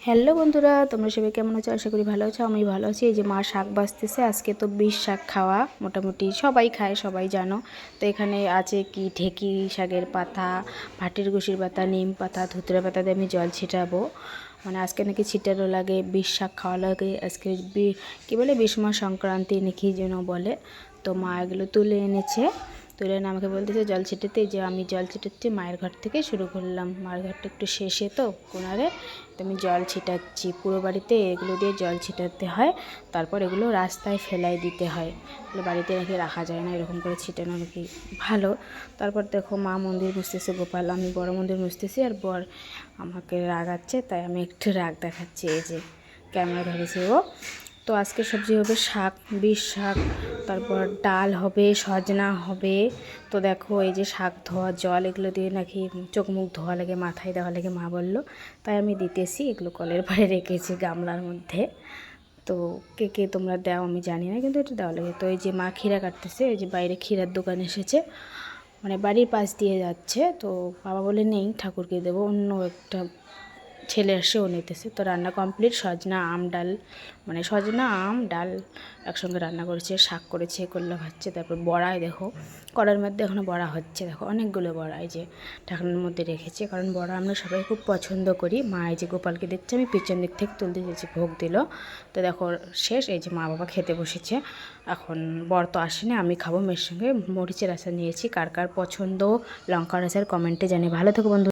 Hello বন্ধুরা, তোমরা সবাই কেমন আছো? আশা করি ভালো আছো। আমি ভালো আছি। এই যে মা শাক বাছতেছে। আজকে তো বিষ শাক খাওয়া, মোটামুটি সবাই খায়, সবাই জানো। তো এখানে আছে কি ঢেকি শাকের পাতা, ভাটির গুষির পাতা, নিম পাতা, ধুতরা পাতা দিয়ে আমি জল ছিটাবো। মানে আজকে নাকি ছিটানো লাগে, বিষ শাক খাওয়া লাগে। আজকে কী বলে বিষ্মা সংক্রান্তি নাকি যেন বলে। তো মা এগুলো তুলে এনেছে, তুলে এনে আমাকে বলতেছে জল ছিটাতে। যে আমি জল ছিটাচ্ছি মায়ের ঘর থেকে শুরু করলাম। মায়ের ঘরটা একটু শেষে তো কোনারে, তো আমি জল ছিটাচ্ছি। পুরো বাড়িতে এগুলো দিয়ে জল ছিটাতে হয়, তারপর এগুলো রাস্তায় ফেলাই দিতে হয়। এগুলো বাড়িতে রেখে রাখা যায় না, এরকম করে ছিটানো আর কি ভালো। তারপর দেখো মা মন্দির মুছতেছে, গোপাল আমি বড় মন্দির মুছতেছি, আর বর আমাকে রাগাচ্ছে, তাই আমি একটু রাগ দেখাচ্ছি। এই যে ক্যামেরা ধরেছে ও। তো আজকে সবজি হবে শাক, বিষ শাক, তারপর ডাল হবে, সজনা হবে। তো দেখো এই যে শাক ধোয়া জল, এগুলো দিয়ে নাকি চোখ মুখ ধোয়া লাগে, মাথায় দেওয়া লাগে মা বললো, তাই আমি দিতেছি। এগুলো কলের পাড়ে রেখেছি গামলার মধ্যে। তো কে কে তোমরা দাও আমি জানি না, কিন্তু এটা দেওয়া লাগে। তো এই যে মা ক্ষীরা কাটতেছে, এই যে বাইরে ক্ষীরার দোকান এসেছে, মানে বাড়ির পাশ দিয়ে যাচ্ছে। তো বাবা বলে নেই, ঠাকুরকে দেবো, অন্য একটা ছেলে এসেও নিতেছে। তো রান্না কমপ্লিট। সজনা আম ডাল, মানে সজনা আম ডাল একসঙ্গে রান্না করেছে, শাক করেছে, করলা ভাজছে। তারপর বড়াই দেখো কড়ার মধ্যে এখনও বড়া হচ্ছে। দেখো অনেকগুলো বড়া এই যে ঢাকনার মধ্যে রেখেছে, কারণ বড়া আমরা সবাই খুব পছন্দ করি। মা এই যে গোপালকে দিচ্ছে, আমি পিছন দিক থেকে তুলতে দিয়েছি, ভোগ দিল। তো দেখো শেষ। এই যে মা বাবা খেতে বসেছে। এখন বর তো আসেনি, আমি খাবো। মেয়ের সঙ্গে মরিচের আচার নিয়েছি। কার কার পছন্দ লঙ্কার আচার কমেন্টে জানি। ভালো থেকো বন্ধু।